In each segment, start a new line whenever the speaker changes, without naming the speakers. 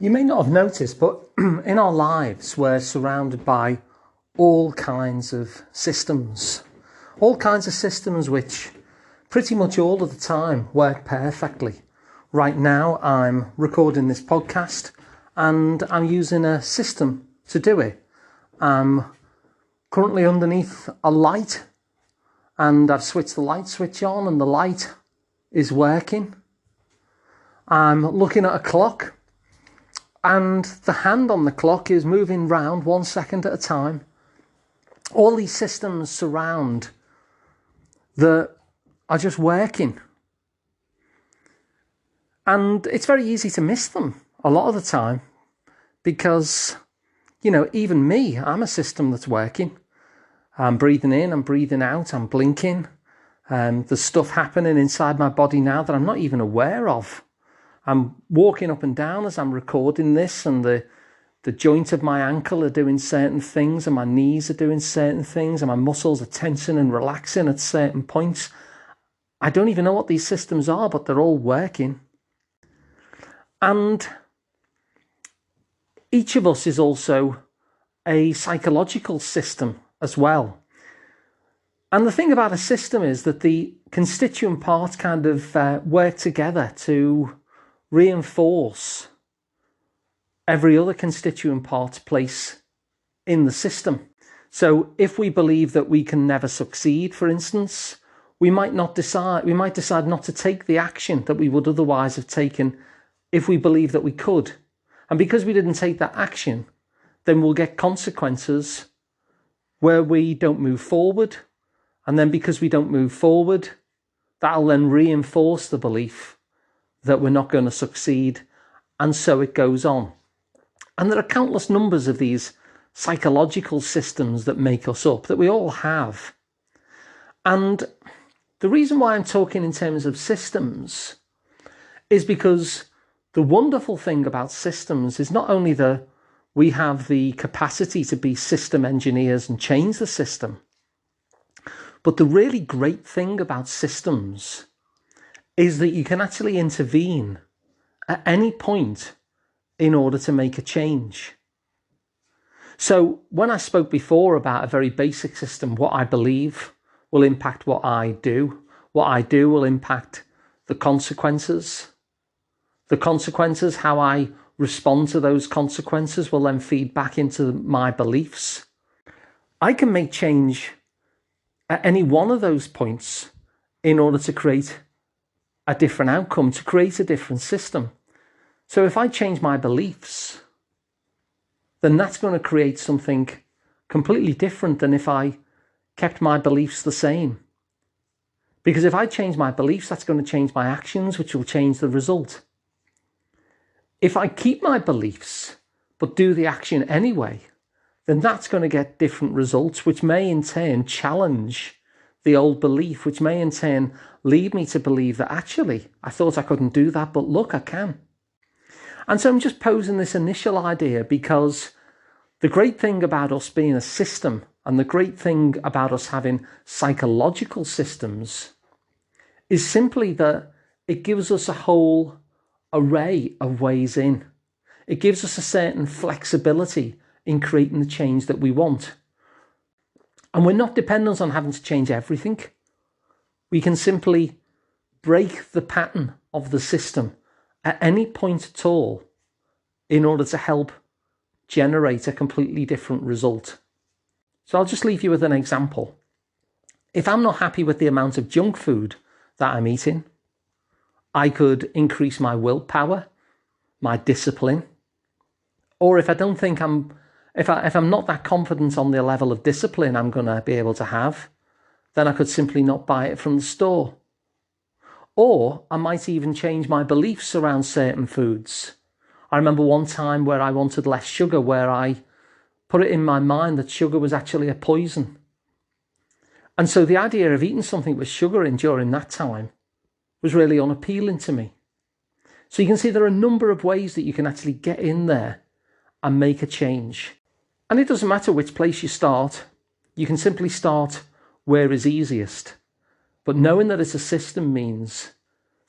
You may not have noticed, but in our lives, we're surrounded by all kinds of systems. All kinds of systems which pretty much all of the time work perfectly. Right now, I'm recording this podcast and I'm using a system to do it. I'm currently underneath a light and I've switched the light switch on and the light is working. I'm looking at a clock and the hand on the clock is moving round 1 second at a time. All these systems surround that are just working. And it's very easy to miss them a lot of the time because, even me, I'm a system that's working. I'm breathing in, I'm breathing out, I'm blinking. There's stuff happening inside my body now that I'm not even aware of. I'm walking up and down as I'm recording this, and the joint of my ankle are doing certain things, and my knees are doing certain things, and my muscles are tensing and relaxing at certain points. I don't even know what these systems are, but they're all working. And each of us is also a psychological system as well. And the thing about a system is that the constituent parts kind of work together to reinforce every other constituent part's place in the system. So if we believe that we can never succeed, for instance, we might decide not to take the action that we would otherwise have taken if we believe that we could. And because we didn't take that action, then we'll get consequences where we don't move forward. And then because we don't move forward, that'll then reinforce the belief that we're not going to succeed, and so it goes on. And there are countless numbers of these psychological systems that make us up, that we all have. And the reason why I'm talking in terms of systems is because the wonderful thing about systems is not only that we have the capacity to be system engineers and change the system, but the really great thing about systems is that you can actually intervene at any point in order to make a change. So when I spoke before about a very basic system, what I believe will impact what I do. What I do will impact the consequences. The consequences, how I respond to those consequences, will then feed back into my beliefs. I can make change at any one of those points in order to create a different outcome, to create a different system. So if I change my beliefs, then that's going to create something completely different than if I kept my beliefs the same. Because if I change my beliefs, that's going to change my actions, which will change the result. If I keep my beliefs, but do the action anyway, then that's going to get different results, which may in turn challenge the old belief, which may in turn lead me to believe that actually I thought I couldn't do that, but look, I can. And so I'm just posing this initial idea because the great thing about us being a system and the great thing about us having psychological systems is simply that it gives us a whole array of ways in. It gives us a certain flexibility in creating the change that we want. And we're not dependent on having to change everything. We can simply break the pattern of the system at any point at all in order to help generate a completely different result. So I'll just leave you with an example. If I'm not happy with the amount of junk food that I'm eating, I could increase my willpower, my discipline. Or if I don't think if I'm not that confident on the level of discipline I'm going to be able to have, then I could simply not buy it from the store. Or I might even change my beliefs around certain foods. I remember one time where I wanted less sugar, where I put it in my mind that sugar was actually a poison. And so the idea of eating something with sugar in during that time was really unappealing to me. So you can see there are a number of ways that you can actually get in there and make a change. And it doesn't matter which place you start. You can simply start where is easiest. But knowing that it's a system means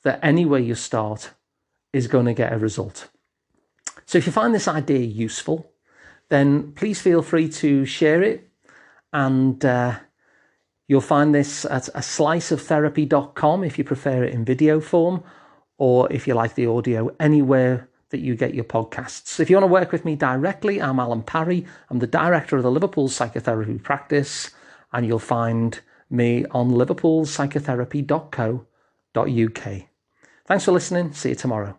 that any way you start is going to get a result. So So if you find this idea useful, then please feel free to share it, and you'll find this at asliceoftherapy.com if you prefer it in video form, or if you like the audio, anywhere that you get your podcasts. If you want to work with me directly, I'm Alun Parry. I'm the director of the Liverpool Psychotherapy practice, and you'll find me on liverpoolpsychotherapy.co.uk. Thanks for listening. See you tomorrow.